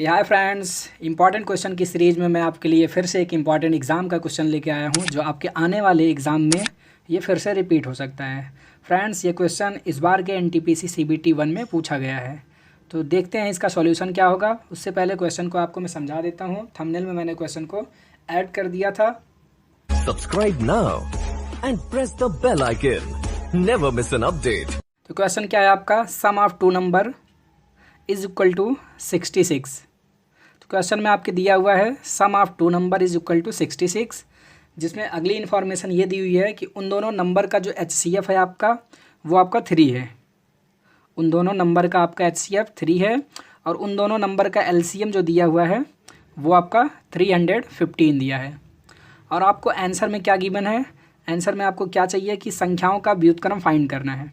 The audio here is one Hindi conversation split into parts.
हाय फ्रेंड्स, इंपॉर्टेंट क्वेश्चन की सीरीज में मैं आपके लिए फिर से एक इंपॉर्टेंट एग्ज़ाम का क्वेश्चन लेके आया हूं जो आपके आने वाले एग्ज़ाम में ये फिर से रिपीट हो सकता है। फ्रेंड्स, ये क्वेश्चन इस बार के एनटीपीसी सीबीटी 1 में पूछा गया है, तो देखते हैं इसका सॉल्यूशन क्या होगा। उससे पहले क्वेश्चन को आपको मैं समझा देता हूँ। थंबनेल में मैंने क्वेश्चन को ऐड कर दिया था। Subscribe now and press the bell icon. Never miss an update. तो क्वेश्चन क्या है आपका, sum of two number is equal to 66। तो क्वेश्चन में आपके दिया हुआ है sum of two number is equal to 66, जिसमें अगली इन्फॉर्मेशन ये दी हुई है कि उन दोनों नंबर का जो HCF है आपका वो आपका 3 है। उन दोनों नंबर का आपका HCF 3 है और उन दोनों नंबर का LCM जो दिया हुआ है वो आपका 315 दिया है। और आपको आंसर में क्या गिवन है, आंसर में आपको क्या चाहिए कि संख्याओं का व्युत्क्रम फाइंड करना है।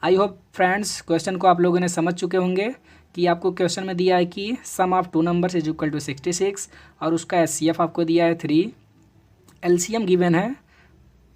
आई होप फ्रेंड्स क्वेश्चन को आप लोगों ने समझ चुके होंगे कि आपको क्वेश्चन में दिया है कि sum of two numbers is equal to 66 और उसका HCF आपको दिया है 3, LCM गिवन है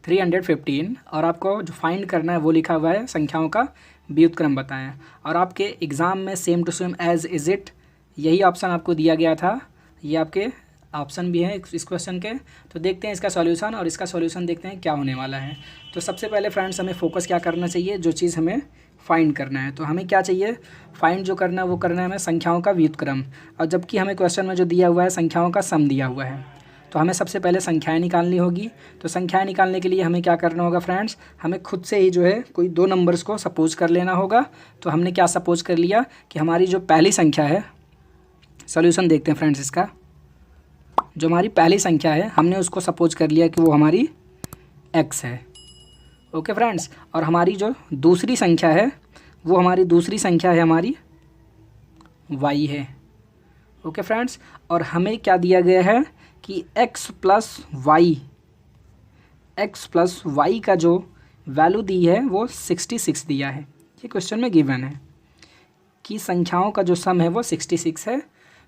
315 और आपको जो फाइंड करना है वो लिखा हुआ है संख्याओं का व्युत्क्रम बताएं। और आपके एग्ज़ाम में same to same as is it यही ऑप्शन आपको दिया गया था। ये आपके ऑप्शन भी हैं इस क्वेश्चन के। तो देखते हैं इसका सॉल्यूशन और इसका सॉल्यूशन देखते हैं क्या होने वाला है। तो सबसे पहले फ्रेंड्स हमें फोकस क्या करना चाहिए, जो चीज़ हमें फाइंड करना है। तो हमें क्या चाहिए, फाइंड जो करना है वो करना है हमें संख्याओं का व्युत्क्रम, और जबकि हमें क्वेश्चन में जो दिया हुआ है संख्याओं का सम दिया हुआ है। तो हमें सबसे पहले संख्याएं निकालनी होगी। तो संख्याएं निकालने के लिए हमें क्या करना होगा फ्रेंड्स, हमें खुद से ही जो है कोई दो नंबर्स को सपोज कर लेना होगा। तो हमने क्या सपोज कर लिया कि हमारी जो पहली संख्या है, सॉल्यूशन देखते हैं फ्रेंड्स इसका। जो हमारी पहली संख्या है हमने उसको सपोज कर लिया कि वो हमारी x है। ओके फ्रेंड्स, और हमारी जो दूसरी संख्या है वो हमारी दूसरी संख्या है हमारी y है। ओके फ्रेंड्स, और हमें क्या दिया गया है कि x प्लस वाई का जो वैल्यू दी है वो 66 दिया है। ये क्वेश्चन में गिवन है कि संख्याओं का जो सम है वो 66 है।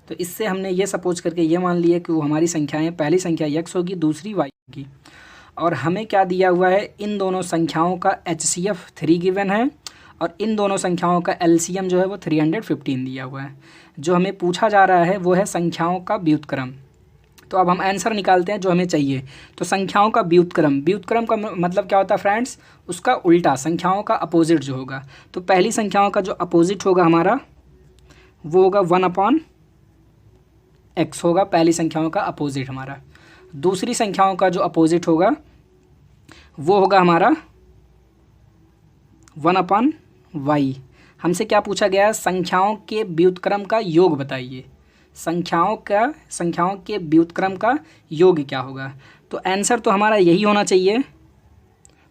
तो इससे हमने ये सपोज करके ये मान लिया कि वो हमारी संख्याएं, पहली संख्या x होगी, दूसरी y होगी। और हमें क्या दिया हुआ है, इन दोनों संख्याओं का HCF 3 गिवन है और इन दोनों संख्याओं का LCM जो है वो 315 दिया हुआ है। जो हमें पूछा जा रहा है वो है संख्याओं का व्युत्क्रम। तो अब हम आंसर निकालते हैं जो हमें चाहिए। तो संख्याओं का व्युत्क्रम, व्युत्क्रम का मतलब क्या होता है फ्रेंड्स, उसका उल्टा, संख्याओं का अपोजिट जो होगा। तो पहली संख्याओं का जो अपोजिट होगा हमारा वो होगा 1/x होगा, पहली संख्याओं का अपोजिट हमारा। दूसरी संख्याओं का जो अपोजिट होगा वो होगा हमारा 1/y। हमसे क्या पूछा गया है, संख्याओं के व्युत्क्रम का योग बताइए। संख्याओं के व्युत्क्रम का योग क्या होगा। तो आंसर तो हमारा यही होना चाहिए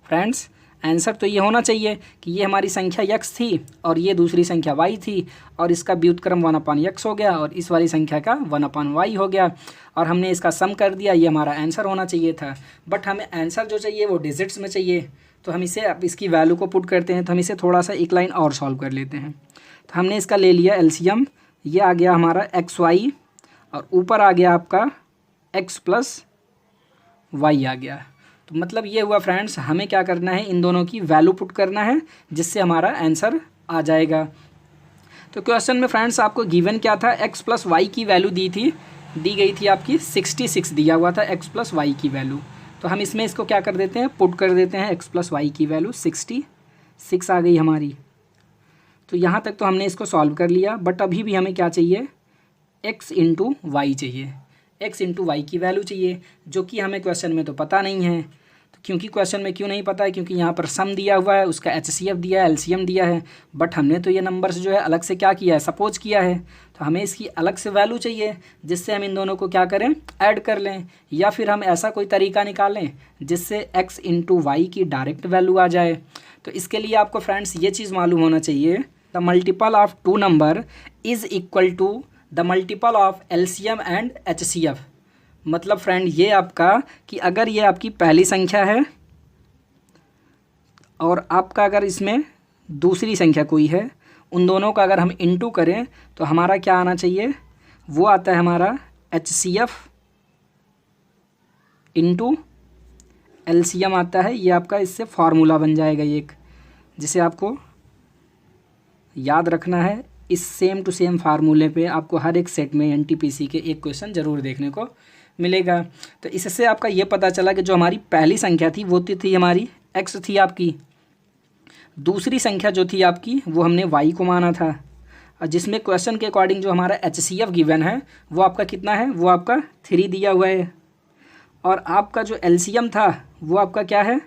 फ्रेंड्स, आंसर तो ये होना चाहिए कि ये हमारी संख्या x थी और ये दूसरी संख्या y थी और इसका व्युत्क्रम 1/x हो गया और इस वाली संख्या का 1/y हो गया और हमने इसका सम कर दिया। ये हमारा आंसर होना चाहिए था, बट हमें आंसर जो चाहिए वो डिजिट्स में चाहिए। तो हम इसे, अब इसकी वैल्यू को पुट करते हैं। तो हम इसे थोड़ा सा एक लाइन और सॉल्व कर लेते हैं। तो हमने इसका ले लिया LCM, ये आ गया हमारा XY और ऊपर आ गया आपका x प्लस y आ गया। तो मतलब ये हुआ फ्रेंड्स, हमें क्या करना है, इन दोनों की वैल्यू पुट करना है जिससे हमारा आंसर आ जाएगा। तो क्वेश्चन में फ्रेंड्स आपको गिवन क्या था, x प्लस वाई की वैल्यू दी गई थी आपकी 66 दिया हुआ था x प्लस वाई की वैल्यू। तो हम इसमें इसको क्या कर देते हैं, पुट कर देते हैं। x प्लस वाई की वैल्यू 66 आ गई हमारी। तो यहाँ तक तो हमने इसको सॉल्व कर लिया, बट अभी भी हमें क्या चाहिए, x इंटू वाई चाहिए, x इंटू वाई की वैल्यू चाहिए, जो कि हमें क्वेश्चन में तो पता नहीं है। तो क्योंकि क्वेश्चन में क्यों नहीं पता है, क्योंकि यहाँ पर सम दिया हुआ है, उसका HCF दिया है, LCM दिया है, बट हमने तो ये नंबर्स जो है अलग से क्या किया है, सपोज किया है। तो हमें इसकी अलग से वैल्यू चाहिए जिससे हम इन दोनों को क्या करें, ऐड कर लें, या फिर हम ऐसा कोई तरीका निकालें जिससे x इंटू वाई की डायरेक्ट वैल्यू आ जाए। तो इसके लिए आपको फ्रेंड्स ये चीज़ मालूम होना चाहिए, the multiple of two number is equal to the multiple of LCM and HCF। मतलब फ्रेंड ये आपका कि अगर ये आपकी पहली संख्या है और आपका अगर इसमें दूसरी संख्या कोई है, उन दोनों का अगर हम इंटू करें तो हमारा क्या आना चाहिए, वो आता है हमारा HCF इंटू LCM आता है। ये आपका इससे फार्मूला बन जाएगा, ये एक जिसे आपको याद रखना है। इस सेम टू सेम फार्मूले पे आपको हर एक सेट में एनटीपीसी के एक क्वेश्चन ज़रूर देखने को मिलेगा। तो इससे आपका ये पता चला कि जो हमारी पहली संख्या थी वो थी हमारी x थी आपकी, दूसरी संख्या जो थी आपकी वो हमने y को माना था, और जिसमें क्वेश्चन के अकॉर्डिंग जो हमारा HCF गिवन है वो आपका कितना है, वो आपका 3 दिया हुआ है, और आपका जो LCM था वो आपका क्या है,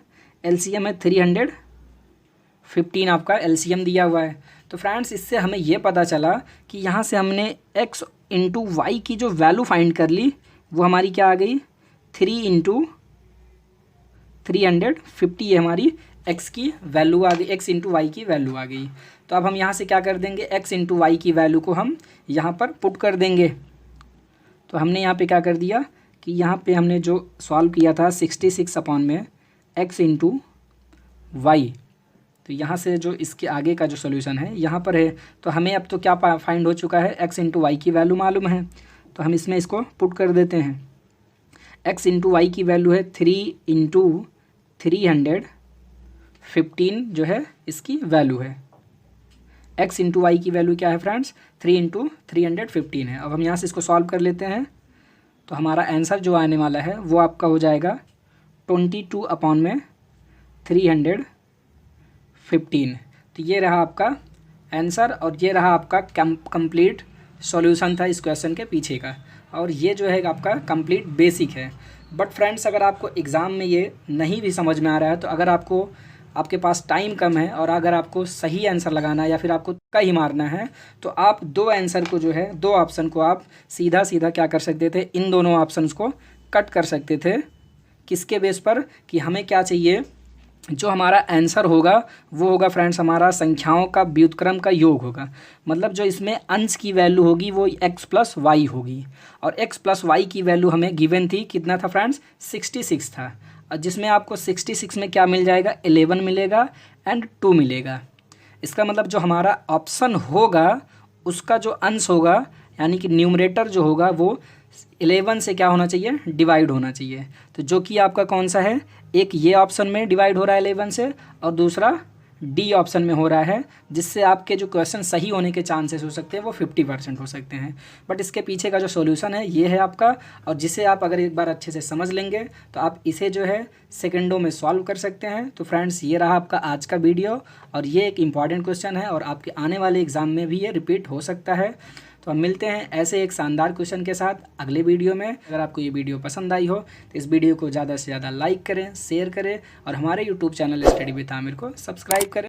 LCM है 315 आपका LCM दिया हुआ है। तो फ्रेंड्स इससे हमें ये पता चला कि यहाँ से हमने x इंटू वाई की जो वैल्यू फाइंड कर ली वो हमारी क्या आ गई, 3 इंटू 350 ये हमारी x की वैल्यू आ गई, x इंटू वाई की वैल्यू आ गई। तो अब हम यहाँ से क्या कर देंगे, x इंटू वाई की वैल्यू को हम यहाँ पर पुट कर देंगे। तो हमने यहाँ पे क्या कर दिया कि यहाँ पे हमने जो सॉल्व किया था 66 अपॉन में x इंटू वाई, तो यहाँ से जो इसके आगे का जो सोल्यूशन है यहाँ पर है। तो हमें अब तो क्या फाइंड हो चुका है, x इंटू वाई की वैल्यू मालूम है, तो हम इसमें इसको पुट कर देते हैं। x इंटू वाई की वैल्यू है 3 इंटू 315 जो है इसकी वैल्यू है। x इंटू वाई की वैल्यू क्या है फ्रेंड्स, 3 इंटू 315 है। अब हम यहाँ से इसको सॉल्व कर लेते हैं, तो हमारा आंसर जो आने वाला है वो आपका हो जाएगा 22 अपॉन में 315। तो ये रहा आपका आंसर, और ये रहा आपका कंप्लीट सॉल्यूशन था इस क्वेश्चन के पीछे का, और ये जो है आपका कंप्लीट बेसिक है। बट फ्रेंड्स अगर आपको एग्ज़ाम में ये नहीं भी समझ में आ रहा है, तो अगर आपके पास टाइम कम है और अगर आपको सही आंसर लगाना है या फिर आपको तुक्का ही मारना है, तो आप दो आंसर को जो है, दो ऑप्शन को आप सीधा सीधा क्या कर सकते थे, इन दोनों ऑप्शंस को कट कर सकते थे। किसके बेस पर, कि हमें क्या चाहिए, जो हमारा आंसर होगा वो होगा फ्रेंड्स हमारा संख्याओं का व्युत्क्रम का योग होगा। मतलब जो इसमें अंश की वैल्यू होगी वो x प्लस वाई होगी, और x प्लस वाई की वैल्यू हमें गिवन थी, कितना था फ्रेंड्स, 66 था, और जिसमें आपको 66 में क्या मिल जाएगा, 11 मिलेगा एंड 2 मिलेगा। इसका मतलब जो हमारा ऑप्शन होगा उसका जो अंश होगा, यानी कि न्यूमरेटर जो होगा वो 11 से क्या होना चाहिए, डिवाइड होना चाहिए। तो जो कि आपका कौन सा है, एक ये ऑप्शन में डिवाइड हो रहा है 11 से, और दूसरा डी ऑप्शन में हो रहा है, जिससे आपके जो क्वेश्चन सही होने के चांसेस हो सकते हैं वो 50% हो सकते हैं। बट इसके पीछे का जो सॉल्यूशन है ये है आपका, और जिसे आप अगर एक बार अच्छे से समझ लेंगे तो आप इसे जो है सेकंडों में सॉल्व कर सकते हैं। तो फ्रेंड्स ये रहा आपका आज का वीडियो, और ये एक इम्पॉर्टेंट क्वेश्चन है और आपके आने वाले एग्ज़ाम में भी ये रिपीट हो सकता है। तो हम मिलते हैं ऐसे एक शानदार क्वेश्चन के साथ अगले वीडियो में। अगर आपको ये वीडियो पसंद आई हो तो इस वीडियो को ज़्यादा से ज़्यादा लाइक करें, शेयर करें, और हमारे YouTube channel study with Aamir को सब्सक्राइब करें।